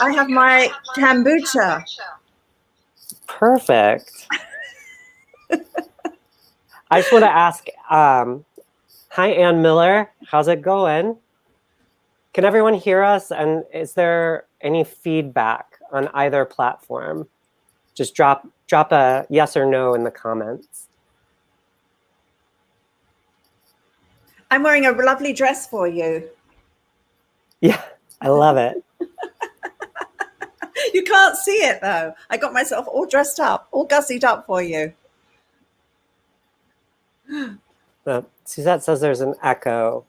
I have my kombucha. Perfect. I just want to ask, hi, Ann Miller. How's it going? Can everyone hear us? And is there any feedback on either platform? Just drop a yes or no in the comments. I'm wearing a lovely dress for you. Yeah, I love it. You can't see it though. I got myself all dressed up, all gussied up for you. Suzette says there's an echo.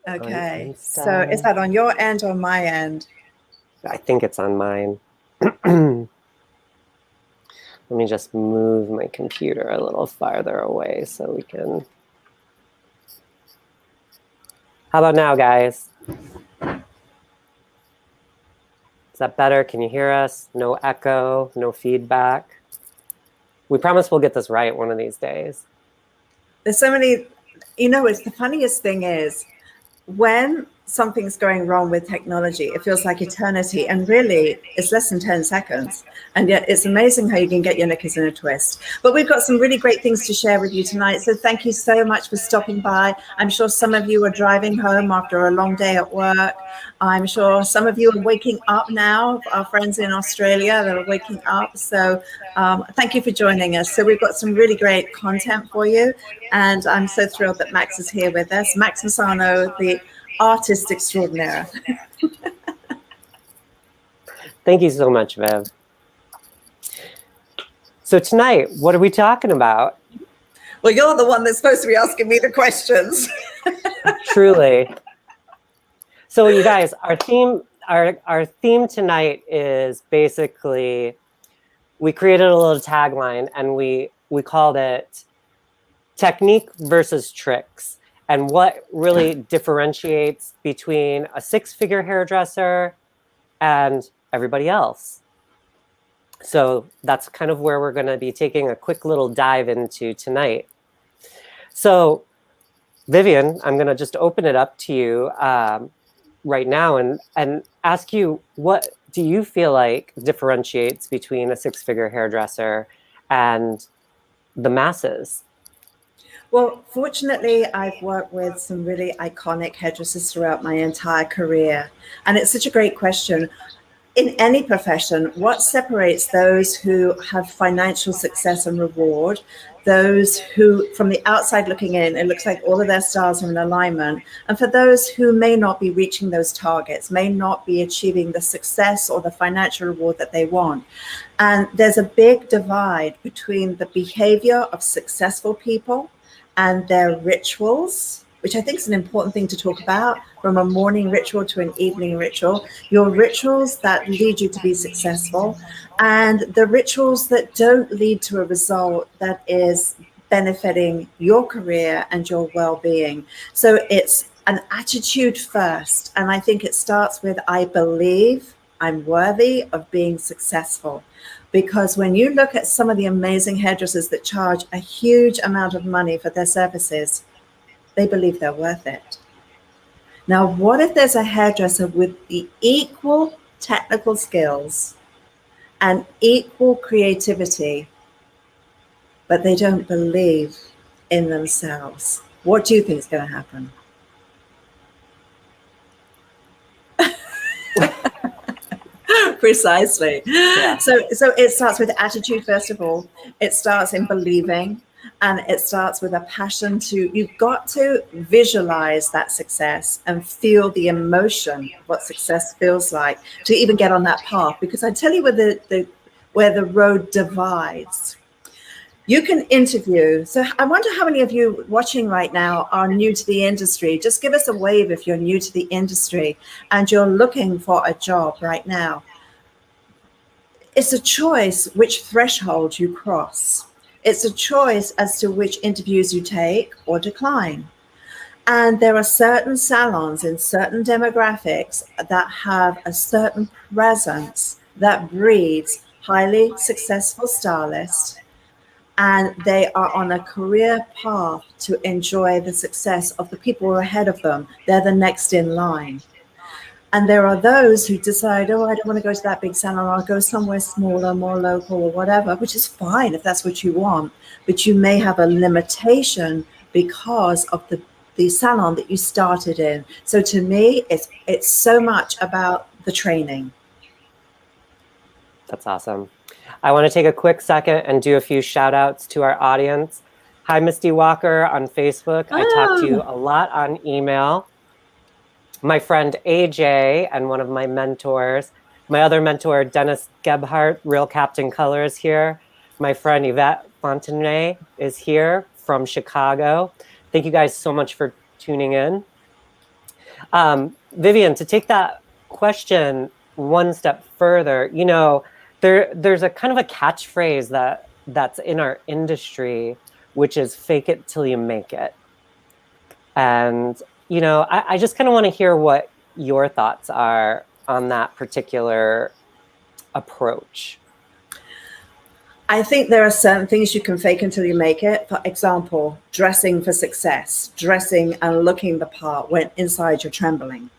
Okay, so is that on your end or my end? I think it's on mine. Let me just move my computer a little farther away so we can. How about now, guys? Is that better? Can you hear us? No echo, no feedback. We promise we'll get this right one of these days. There's so many, it's the funniest thing is when something's going wrong with technology, it feels like eternity, and really it's less than 10 seconds. And yet it's amazing how you can get your knickers in a twist. But we've got some really great things to share with you tonight. So thank you so much for stopping by. I'm sure some of you are driving home after a long day at work. I'm sure some of you are waking up now, our friends in Australia that are waking up. So thank you for joining us. So we've got some really great content for you. And I'm so thrilled that Max is here with us. Max Massano, the artist extraordinaire. Thank you so much, Viv. So tonight, what are we talking about? Well, you're the one that's supposed to be asking me the questions. Truly. So you guys, our theme tonight is basically, we created a little tagline and we called it technique versus tricks, and what really differentiates between a six-figure hairdresser and everybody else. So that's kind of where we're going to be taking a quick little dive into tonight. So Vivienne, I'm going to just open it up to you right now and ask you, what do you feel like differentiates between a six-figure hairdresser and the masses? Well, fortunately, I've worked with some really iconic hairdressers throughout my entire career. And it's such a great question. In any profession, what separates those who have financial success and reward, those who, from the outside looking in, it looks like all of their stars are in alignment, and for those who may not be reaching those targets, may not be achieving the success or the financial reward that they want. And there's a big divide between the behavior of successful people and their rituals, which I think is an important thing to talk about, from a morning ritual to an evening ritual, your rituals that lead you to be successful, and the rituals that don't lead to a result that is benefiting your career and your well-being. So it's an attitude first. And I think it starts with, I believe I'm worthy of being successful. Because when you look at some of the amazing hairdressers that charge a huge amount of money for their services, they believe they're worth it. Now, what if there's a hairdresser with the equal technical skills and equal creativity, but they don't believe in themselves? What do you think is going to happen? Precisely. Yeah. So it starts with attitude, first of all. It starts in believing, and it starts with a passion you've got to visualize that success and feel the emotion of what success feels like to even get on that path. Because I tell you where the road divides. You can interview. So I wonder how many of you watching right now are new to the industry. Just give us a wave if you're new to the industry and you're looking for a job right now. It's a choice which threshold you cross. It's a choice as to which interviews you take or decline. And there are certain salons in certain demographics that have a certain presence that breeds highly successful stylists, and they are on a career path to enjoy the success of the people who are ahead of them. They're the next in line. And there are those who decide, oh, I don't want to go to that big salon. I'll go somewhere smaller, more local or whatever, which is fine if that's what you want. But you may have a limitation because of the salon that you started in. So to me, it's so much about the training. That's awesome. I want to take a quick second and do a few shout outs to our audience. Hi, Misty Walker on Facebook. I talk to you a lot on email. My friend AJ and one of my mentors, my other mentor, Dennis Gebhardt, Real Captain Colors here. My friend Yvette Fontenay is here from Chicago. Thank you guys so much for tuning in. Vivienne, to take that question one step further, you know, there's a kind of a catchphrase that's in our industry, which is fake it till you make it. And, you know, I just kind of want to hear what your thoughts are on that particular approach. I think there are certain things you can fake until you make it. For example, dressing for success, dressing and looking the part when inside you're trembling.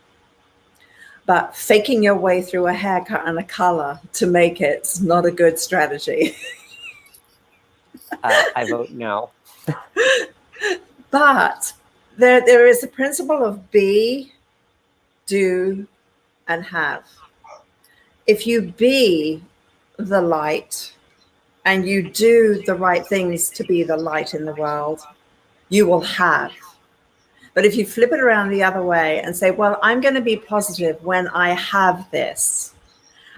But faking your way through a haircut and a color to make it's not a good strategy. I vote no. But there is a principle of be, do, and have. If you be the light and you do the right things to be the light in the world, you will have. But if you flip it around the other way and say, well, I'm going to be positive when I have this,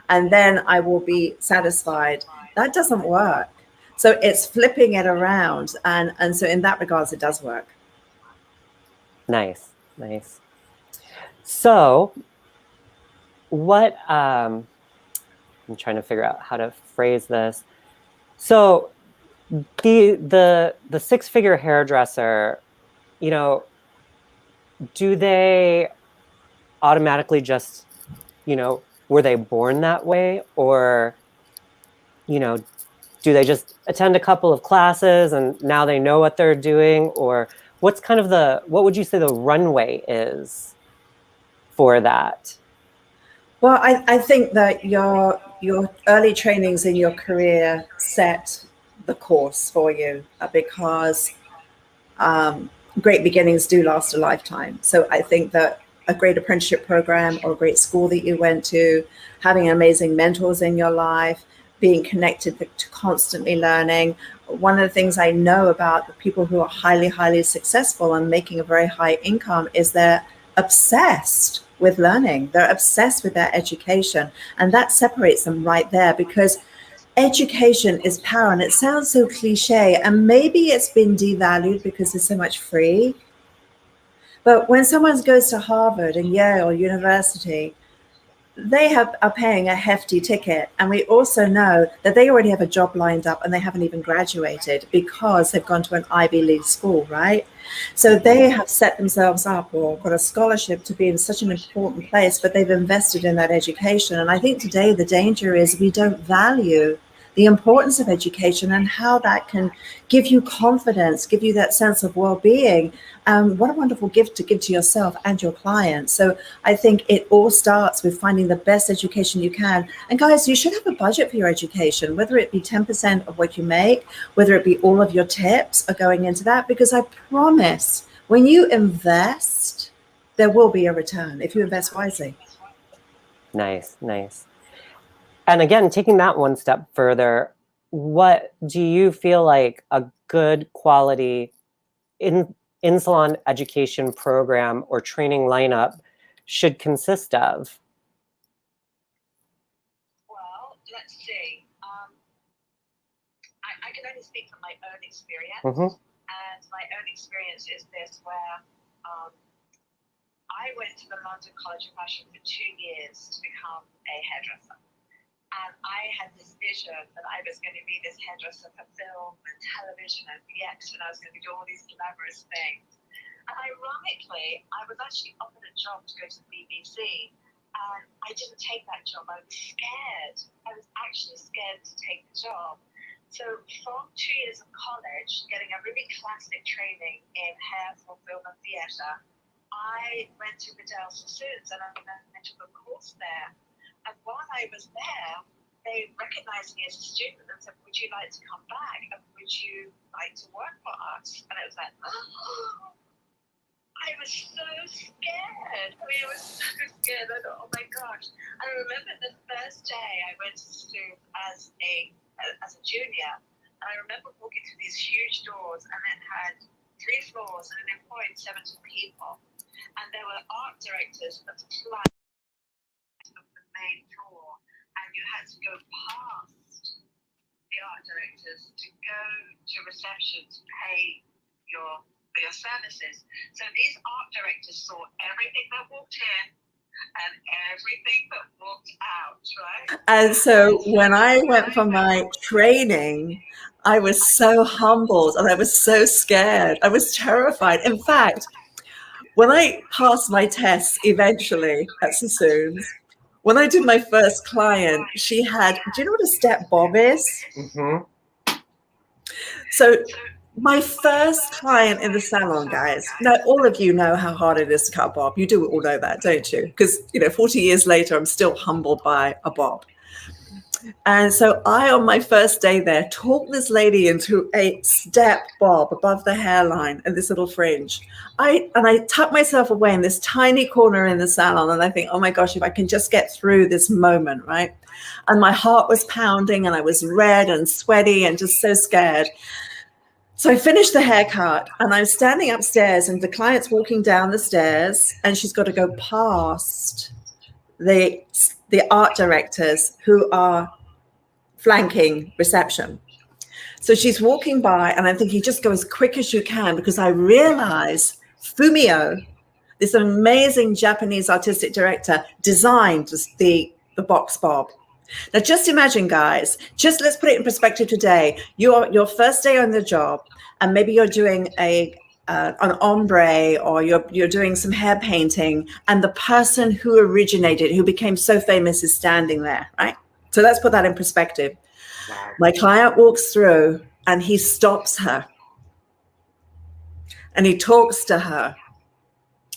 and then I will be satisfied, that doesn't work. So it's flipping it around. And so in that regards, it does work. Nice, nice. So what, I'm trying to figure out how to phrase this. So the six-figure hairdresser, you know, do they automatically just, you know, were they born that way? Or, you know, do they just attend a couple of classes and now they know what they're doing? Or what's kind of what would you say the runway is for that? Well, I think that your early trainings in your career set the course for you because great beginnings do last a lifetime. So I think that a great apprenticeship program or a great school that you went to, having amazing mentors in your life, being connected to constantly learning. One of the things I know about the people who are highly, highly successful and making a very high income is they're obsessed with learning. They're obsessed with their education. And that separates them right there because education is power. And it sounds so cliche. And maybe it's been devalued because there's so much free. But when someone goes to Harvard and Yale or university, they are paying a hefty ticket. And we also know that they already have a job lined up and they haven't even graduated because they've gone to an Ivy League school, right? So they have set themselves up or got a scholarship to be in such an important place, but they've invested in that education. And I think today the danger is we don't value the importance of education and how that can give you confidence, give you that sense of well-being. What a wonderful gift to give to yourself and your clients. So I think it all starts with finding the best education you can. And guys, you should have a budget for your education, whether it be 10% of what you make, whether it be all of your tips are going into that, because I promise when you invest, there will be a return if you invest wisely. Nice, nice. And again, taking that one step further, what do you feel like a good quality in-salon education program or training lineup should consist of? Well, let's see. I can only speak from my own experience. And my own experience is this, where I went to the London College of Fashion for 2 years to become a hairdresser. And I had this vision that I was going to be this hairdresser for film and television and VX, and I was going to do all these glamorous things. And ironically, I was actually offered a job to go to the BBC, and I didn't take that job. I was scared. I was actually scared to take the job. So from 2 years of college, getting a really classic training in hair for film and theatre, I went to Vidal Sassoons and I I took a course there. And while I was there, they recognized me as a student and said, would you like to come back? And would you like to work for us? And it was like, oh, I was so scared. I mean, I was so scared. I thought, oh my gosh. I remember the first day I went to school as a junior. And I remember walking through these huge doors, and it had 3 floors, and it employed 70 people. And there were art directors that flight of the main floor, and you had to go past the art directors to go to reception to pay your services. So these art directors saw everything that walked in and everything that walked out, right? And so when I went for my training, I was so humbled and I was so scared. I was terrified. In fact, when I passed my tests eventually at Sassoon's, when I did my first client, she had, do you know what a step bob is? Mm-hmm. So my first client in the salon, guys, now all of you know how hard it is to cut a bob. You do all know that, don't you? Because, 40 years later, I'm still humbled by a bob. And so I, on my first day there, talked this lady into a step bob above the hairline and this little fringe. I tucked myself away in this tiny corner in the salon, and I think, oh my gosh, if I can just get through this moment, right? And my heart was pounding and I was red and sweaty and just so scared. So I finished the haircut and I'm standing upstairs and the client's walking down the stairs and she's got to go past the art directors who are flanking reception. So she's walking by and I'm thinking, just go as quick as you can, because I realize Fumio, this amazing Japanese artistic director, designed the box bob. Now, just imagine, guys, let's put it in perspective today. Your first day on the job, and maybe you're doing an ombre, or you're doing some hair painting, and the person who originated, who became so famous, is standing there, right? So let's put that in perspective. Wow. My client walks through and he stops her and he talks to her.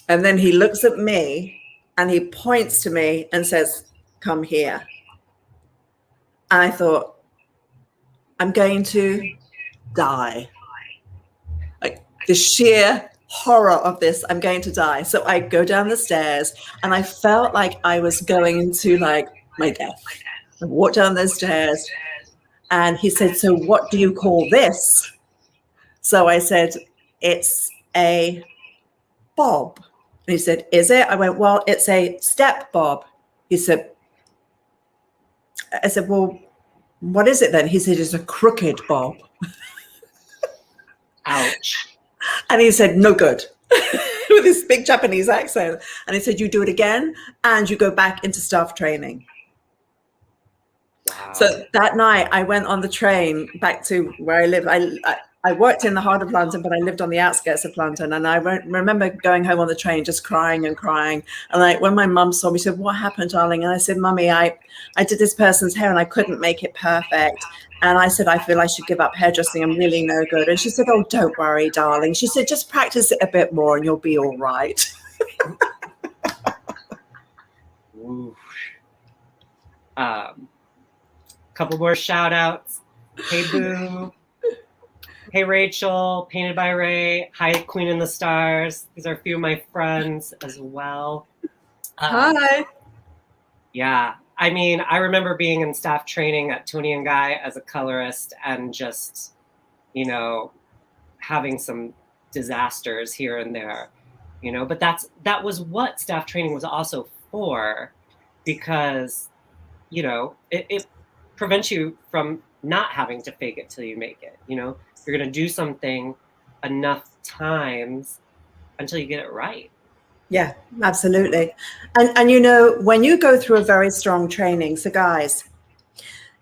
And then he looks at me and he points to me and says, come here. And I thought, I'm going to die. Like, the sheer horror of this, I'm going to die. So I go down the stairs and I felt like I was going into like my death. I walked down those stairs and he said, so what do you call this? So I said, it's a bob. And he said, is it? I went, well, it's a step bob. He said, I said, well, what is it then? He said, it's a crooked bob. Ouch. And he said, no good, with this big Japanese accent. And he said, you do it again and you go back into staff training. Wow. So that night I went on the train back to where I live. I worked in the heart of London, but I lived on the outskirts of London. And I remember going home on the train, just crying and crying. And when my mum saw me, she said, what happened, darling? And I said, Mummy, I did this person's hair and I couldn't make it perfect. And I said, I feel I should give up hairdressing. I'm really no good. And she said, oh, don't worry, darling. She said, just practice it a bit more and you'll be all right. Ooh. Couple more shout outs. Hey Boo. Hey Rachel, Painted by Ray. Hi Queen in the Stars. These are a few of my friends as well. Hi. Yeah, I mean, I remember being in staff training at Tony and Guy as a colorist and just, having some disasters here and there, but that was what staff training was also for, because, it prevents you from not having to fake it till you make it. You're going to do something enough times until you get it right. Yeah, absolutely. And when you go through a very strong training, so guys,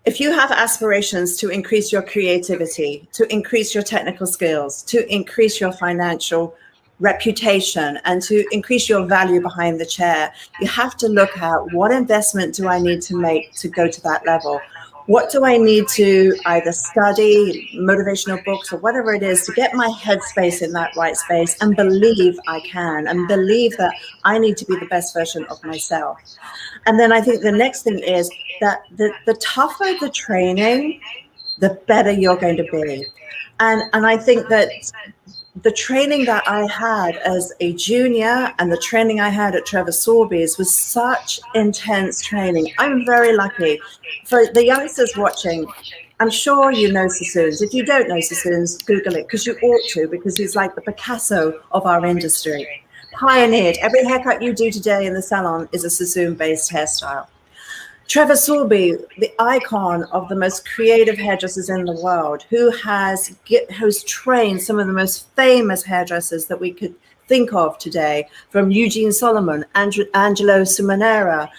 if you have aspirations to increase your creativity, to increase your technical skills, to increase your financial reputation, and to increase your value behind the chair, you have to look at, what investment do I need to make to go to that level? What do I need to either study motivational books or whatever it is to get my headspace in that right space and believe I can and believe that I need to be the best version of myself. And then I think the next thing is that the tougher the training, the better you're going to be. And I think that the training that I had as a junior and the training I had at Trevor Sorby's was such intense training. I'm very lucky. For the youngsters watching, I'm sure you know Sassoons. If you don't know Sassoons, Google it, because you ought to, because he's like the Picasso of our industry. Pioneered. Every haircut you do today in the salon is a Sassoon-based hairstyle. Trevor Sorby, the icon of the most creative hairdressers in the world, who's trained some of the most famous hairdressers that we could think of today, from Eugene Solomon, Angelo Sumanera,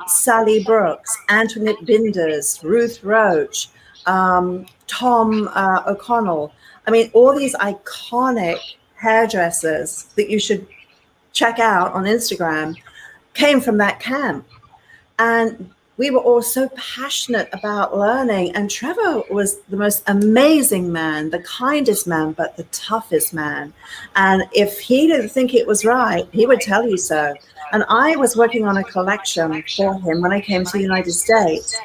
Sally Brooks, Antoinette Binders, Ruth Roach, Tom O'Connell. I mean, all these iconic hairdressers that you should check out on Instagram came from that camp. And we were all so passionate about learning. And Trevor was the most amazing man, the kindest man, but the toughest man. And if he didn't think it was right, he would tell you so. And I was working on a collection for him when I came to the United States.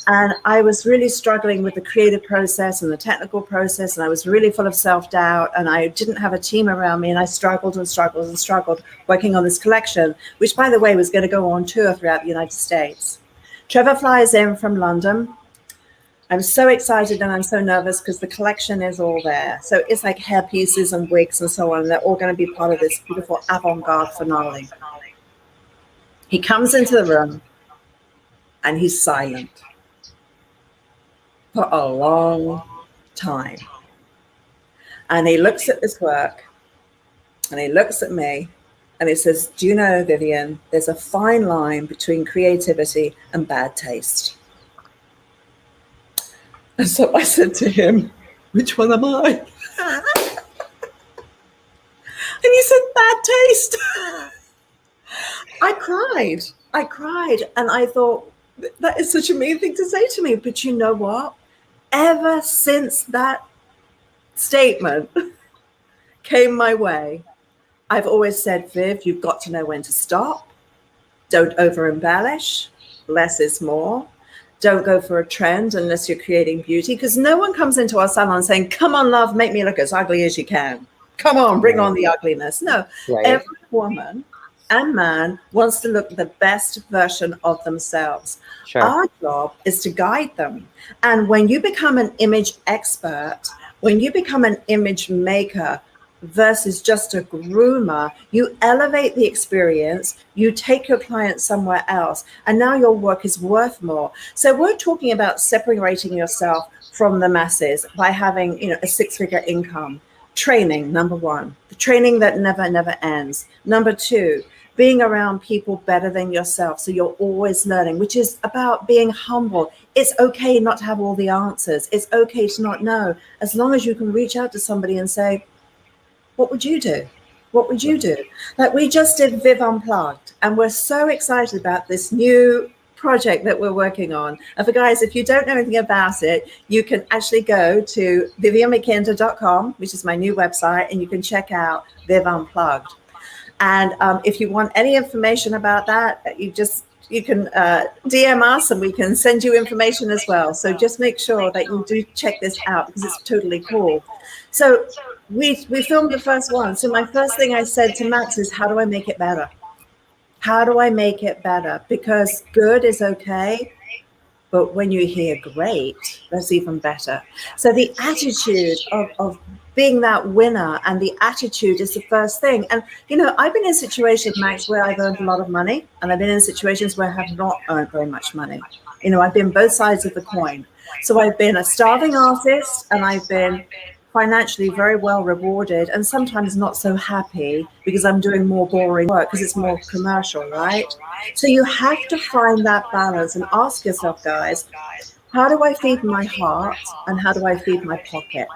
And I was really struggling with the creative process and the technical process. And I was really full of self-doubt. And I didn't have a team around me. And I struggled and struggled and struggled working on this collection, which, by the way, was going to go on tour throughout the United States. Trevor flies in from London. I'm so excited and I'm so nervous because the collection is all there. So it's like hair pieces and wigs and so on. They're all going to be part of this beautiful avant-garde finale. He comes into the room and he's silent for a long time. And he looks at this work and he looks at me and he says, do you know, Vivienne, there's a fine line between creativity and bad taste. And so I said to him, which one am I? And he said, bad taste. I cried. And I thought, that is such a mean thing to say to me. But you know what? Ever since that statement came my way, I've always said, Viv, you've got to know when to stop. Don't over embellish. Less is more. Don't go for a trend unless you're creating beauty, because no one comes into our salon saying, come on, love, make me look as ugly as you can. Come on, bring on the ugliness. No, every woman and man wants to look the best version of themselves. Sure. Our job is to guide them. And when you become an image expert, when you become an image maker versus just a groomer, you elevate the experience, you take your client somewhere else, and now your work is worth more. So we're talking about separating yourself from the masses by having, a six-figure income. Training, number one, the training that never ends. Number two, being around people better than yourself. So you're always learning, which is about being humble. It's okay not to have all the answers. It's okay to not know, as long as you can reach out to somebody and say, what would you do? What would you do? Like, we just did Viv Unplugged, and we're so excited about this new project that we're working on. And for guys, if you don't know anything about it, you can actually go to viviennemackinder.com, which is my new website, and you can check out Viv Unplugged. And if you want any information about that, you can DM us and we can send you information as well. So just make sure that you do check this out, because it's totally cool. So we filmed the first one. So my first thing I said to Max is, how do I make it better? How do I make it better? Because good is okay, but when you hear great, that's even better. So the attitude of being that winner, and the attitude is the first thing. And, I've been in situations, Max, where I've earned a lot of money, and I've been in situations where I have not earned very much money. I've been both sides of the coin. So I've been a starving artist, and I've been financially very well rewarded, and sometimes not so happy because I'm doing more boring work because it's more commercial, right? So you have to find that balance and ask yourself, guys, how do I feed my heart and how do I feed my pocket?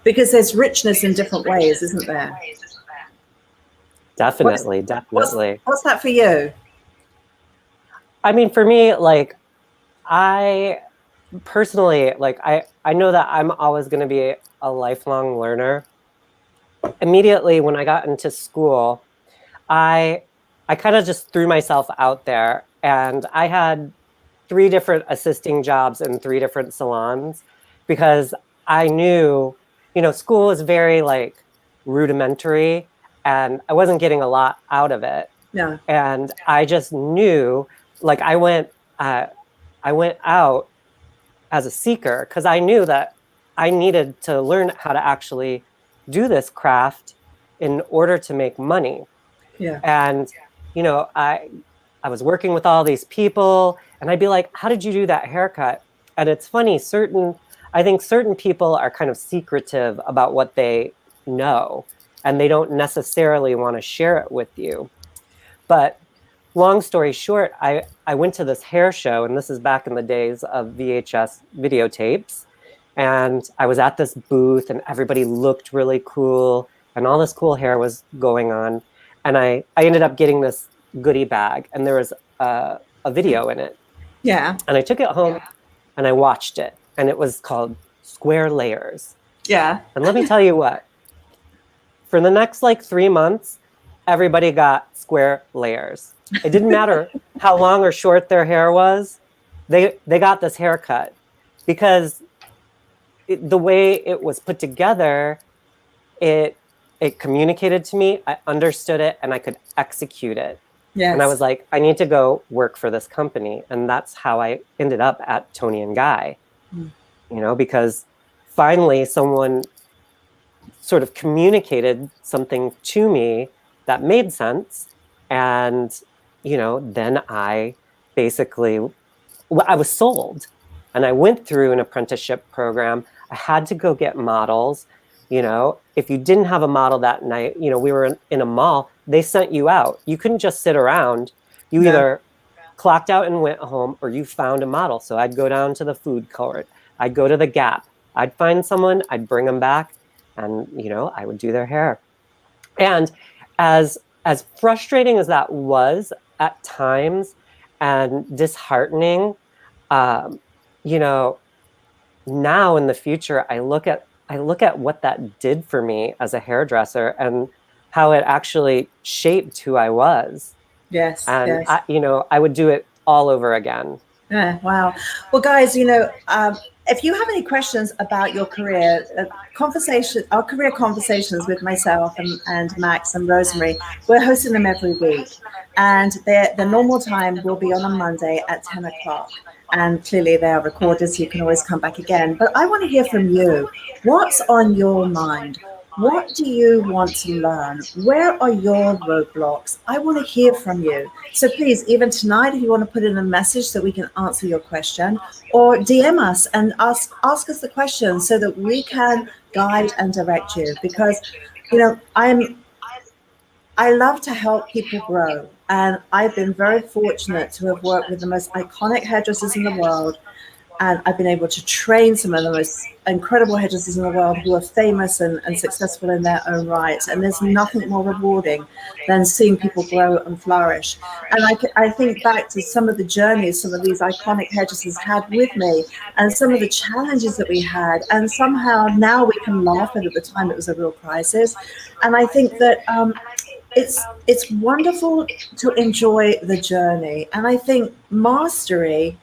Because there's richness in different ways, isn't there? Definitely. What's that for you? I mean, for me, like, I personally, like I know that I'm always going to be a lifelong learner. Immediately when I got into school, I kind of just threw myself out there, and I had 3 different assisting jobs in 3 different salons because I knew, school was very like rudimentary and I wasn't getting a lot out of it. Yeah. And I just knew, like I went out as a seeker because I knew that I needed to learn how to actually do this craft in order to make money. Yeah. And, I was working with all these people and I'd be like, how did you do that haircut? And it's funny, I think certain people are kind of secretive about what they know and they don't necessarily want to share it with you. But long story short, I went to this hair show, and this is back in the days of VHS videotapes. And I was at this booth and everybody looked really cool and all this cool hair was going on. And I ended up getting this goodie bag and there was a video in it. Yeah. And I took it home and I watched it. And it was called Square Layers. Yeah. And let me tell you what, for the next like 3 months, everybody got square layers. It didn't matter how long or short their hair was. They got this haircut because the way it was put together, it communicated to me. I understood it and I could execute it. Yes. And I was like, I need to go work for this company. And that's how I ended up at Toni and Guy, because finally someone sort of communicated something to me that made sense. And, then I was sold and I went through an apprenticeship program. I had to go get models. If you didn't have a model that night, we were in a mall, they sent you out. You couldn't just sit around. You either clocked out and went home or you found a model. So I'd go down to the food court. I'd go to the Gap. I'd find someone, I'd bring them back and, I would do their hair. And as frustrating as that was at times and disheartening, now in the future, I look at what that did for me as a hairdresser and how it actually shaped who I was. Yes. And yes. I would do it all over again. Yeah, wow. Well, guys, if you have any questions about your career, our career conversations with myself and Max and Rosemary, we're hosting them every week. And the normal time will be on a Monday at 10 o'clock. And clearly they are recorded, so you can always come back again. But I want to hear from you. What's on your mind? What do you want to learn? Where are your roadblocks? I want to hear from you. So please, even tonight, if you want to put in a message so we can answer your question, or DM us and ask us the question so that we can guide and direct you. Because, I love to help people grow. And I've been very fortunate to have worked with the most iconic hairdressers in the world. And I've been able to train some of the most incredible hairdressers in the world who are famous and successful in their own right. And there's nothing more rewarding than seeing people grow and flourish. And I think back to some of the journeys some of these iconic hairdressers had with me and some of the challenges that we had. And somehow now we can laugh at the time it was a real crisis. And I think that it's wonderful to enjoy the journey. And I think mastery,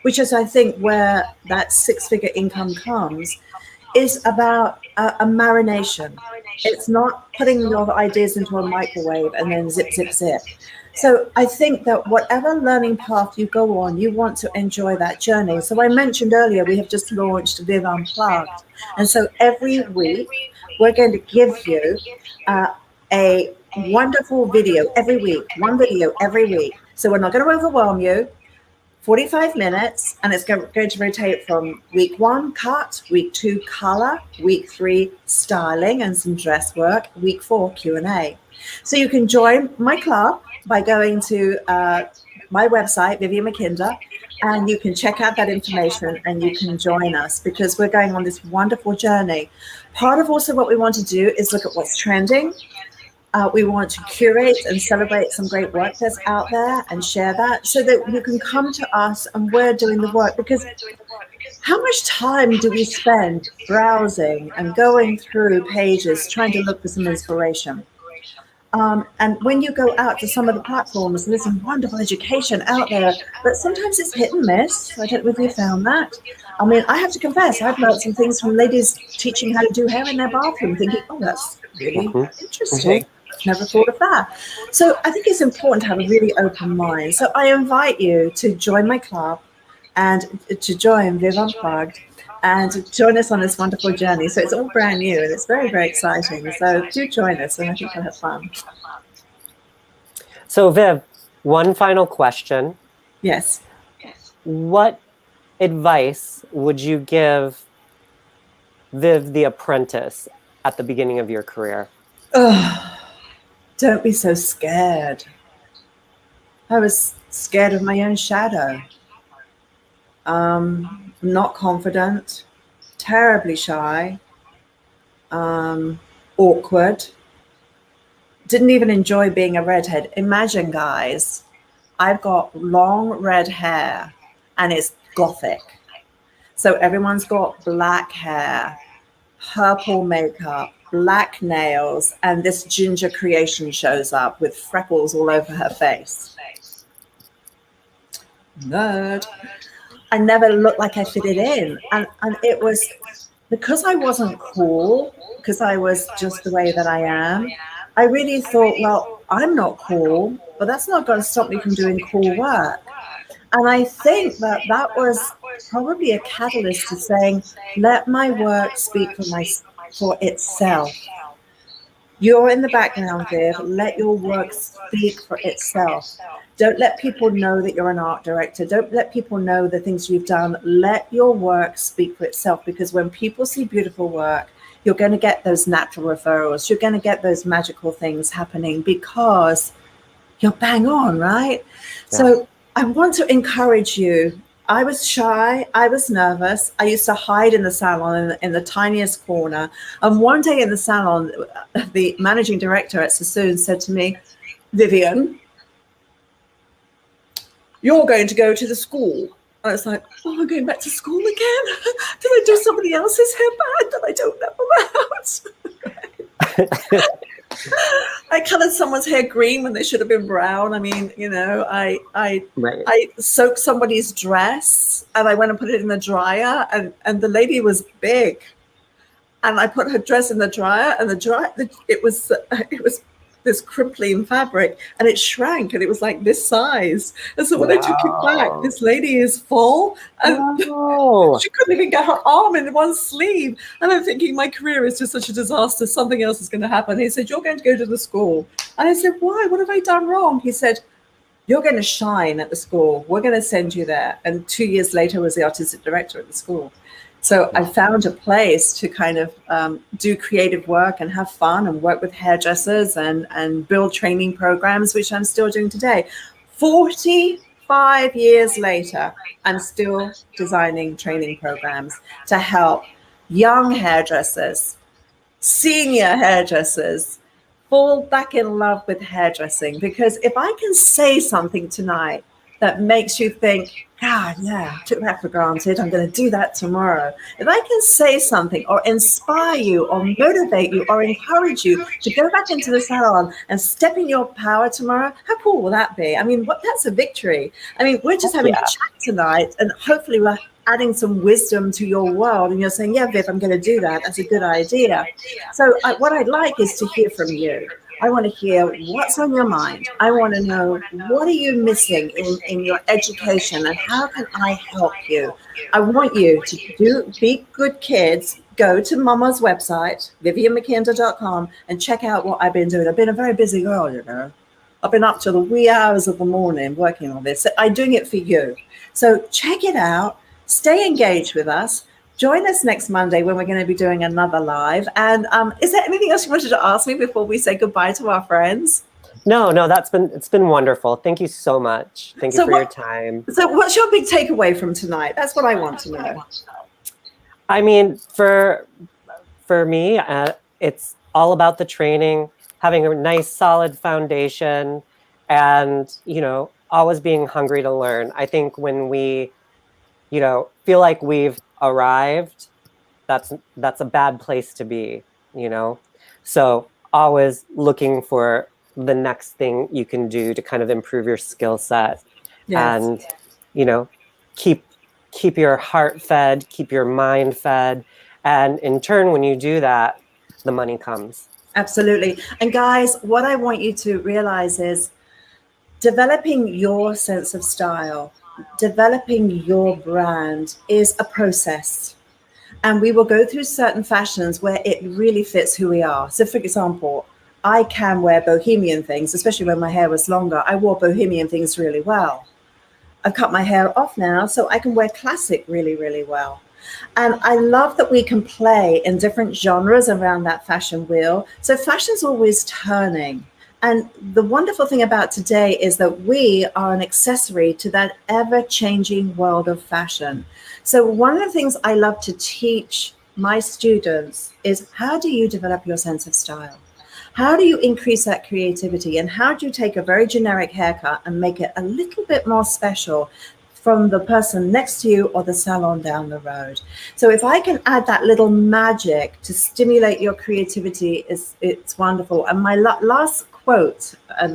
which is, I think, where that 6-figure income comes, is about a marination. It's not putting your ideas into a microwave and then zip, zip, zip. So I think that whatever learning path you go on, you want to enjoy that journey. So I mentioned earlier, we have just launched Viv Unplugged. And so every week, we're going to give you a wonderful video every week, one video every week. So we're not going to overwhelm you. 45 minutes, and it's going to rotate from week 1, cut, week 2, color, week 3, styling and some dress work, week 4, Q&A. So you can join my club by going to my website, Vivienne Mackinder, and you can check out that information and you can join us because we're going on this wonderful journey. Part of also what we want to do is look at what's trending, We want to curate and celebrate some great work that's out there and share that so that you can come to us and we're doing the work. Because how much time do we spend browsing and going through pages trying to look for some inspiration? And when you go out to some of the platforms, there's some wonderful education out there, but sometimes it's hit and miss. I don't know if you found that. I mean, I have to confess, I've learned some things from ladies teaching how to do hair in their bathroom, thinking, oh, that's really interesting. Never thought of that. So I think it's important to have a really open mind. So I invite you to join my club and to join Viv Unplugged and to join us on this wonderful journey. So it's all brand new and it's very, very exciting. So do join us and I think you'll have fun. So Viv, one final question. Yes. What advice would you give Viv the apprentice at the beginning of your career? Don't be so scared. I was scared of my own shadow. Not confident, terribly shy, awkward. Didn't even enjoy being a redhead. Imagine, guys, I've got long red hair and it's gothic. So everyone's got black hair, purple makeup, black nails, and this ginger creation shows up with freckles all over her face. Nerd. I never looked like I fitted in. And it was because I wasn't cool, because I was just the way that I am. I really thought, well, I'm not cool, but that's not going to stop me from doing cool work. And I think that that was probably a catalyst to saying, let my work speak for itself. You're in the background, Viv. Let your work speak for itself. Don't let people know that you're an art director. Don't let people know the things you've done. Let your work speak for itself, because when people see beautiful work, you're going to get those natural referrals. You're going to get those magical things happening because you're bang on, right? Yeah. So I want to encourage you. I was shy. I was nervous. I used to hide in the salon in the tiniest corner. And one day in the salon, the managing director at Sassoon said to me, Vivienne, you're going to go to the school. I was like, oh, I'm going back to school again? Did I do somebody else's hair bad that I don't know about? I colored someone's hair green when they should have been brown. I mean, you know, I soaked somebody's dress and I went and put it in the dryer, and the lady was big, and I put her dress in the dryer, and it was this crimpling fabric, and it shrank, and it was like this size. And so when I took it back, this lady is full, and she couldn't even get her arm in one sleeve. And I'm thinking, my career is just such a disaster. Something else is going to happen. He said, you're going to go to the school. And I said, why? What have I done wrong? He said, you're going to shine at the school. We're going to send you there. And 2 years later, I was the artistic director at the school. So I found a place to kind of do creative work and have fun and work with hairdressers and build training programs, which I'm still doing today. 45 years later, I'm still designing training programs to help young hairdressers, senior hairdressers, fall back in love with hairdressing. Because if I can say something tonight that makes you think, God, yeah, I took that for granted, I'm going to do that tomorrow. If I can say something or inspire you or motivate you or encourage you to go back into the salon and step in your power tomorrow, how cool will that be? I mean, that's a victory. I mean, we're just having a chat tonight, and hopefully we're adding some wisdom to your world, and you're saying, yeah, Viv, I'm going to do that. That's a good idea. So what I'd like is to hear from you. I want to hear what's on your mind. I want to know, what are you missing in your education, and how can I help you? I want you to be good kids. Go to Mama's website, viviennmackinder.com, and check out what I've been doing. I've been a very busy girl, you know. I've been up to the wee hours of the morning working on this. I'm doing it for you. So check it out. Stay engaged with us. Join us next Monday when we're going to be doing another live. And is there anything else you wanted to ask me before we say goodbye to our friends? No, it's been wonderful. Thank you so much. Thank you for your time. So what's your big takeaway from tonight? That's what I want to know. I mean, for me, it's all about the training. having a nice solid foundation, and, you know, always being hungry to learn. I think when we, you know, feel like we've arrived, that's a bad place to be, you know? So always looking for the next thing you can do to kind of improve your skill set. Yes. And, you know, keep your heart fed, keep your mind fed. And in turn, when you do that, the money comes. Absolutely. And guys, what I want you to realize is developing your sense of style, developing your brand is a process. And we will go through certain fashions where it really fits who we are. So, for example, I can wear bohemian things, especially when my hair was longer. I wore bohemian things really well. I've cut my hair off now, so I can wear classic really, really well. And I love that we can play in different genres around that fashion wheel. So fashion's always turning. And the wonderful thing about today is that we are an accessory to that ever-changing world of fashion. So one of the things I love to teach my students is, how do you develop your sense of style? How do you increase that creativity? And how do you take a very generic haircut and make it a little bit more special from the person next to you or the salon down the road? So if I can add that little magic to stimulate your creativity, it's wonderful. And my last quote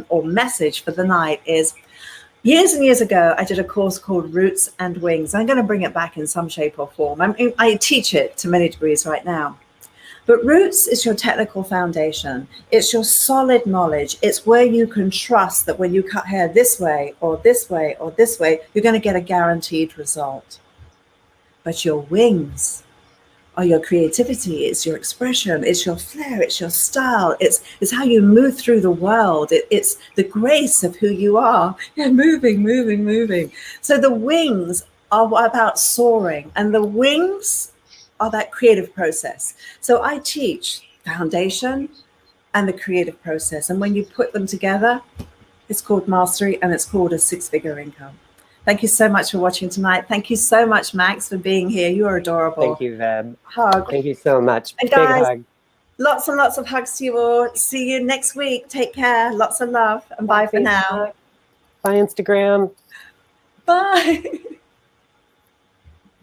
or message for the night is, years and years ago, I did a course called Roots and Wings. I'm going to bring it back in some shape or form. I teach it to many degrees right now. But roots is your technical foundation. It's your solid knowledge. It's where you can trust that when you cut hair this way or this way or this way, you're going to get a guaranteed result. But your wings are your creativity. It's your expression. It's your flair. It's your style. It's how you move through the world. It's the grace of who you are. Yeah, moving. So the wings are about soaring, and the wings are that creative process. So I teach foundation and the creative process. And when you put them together, it's called mastery, and it's called a six-figure income. Thank you so much for watching tonight. Thank you so much, Max, for being here. You are adorable. Thank you, Viv. Hug. Thank you so much. And Big guys, hug. lots and lots of hugs to you all. See you next week. Take care. Lots of love. And bye for now. Bye, Instagram. Bye.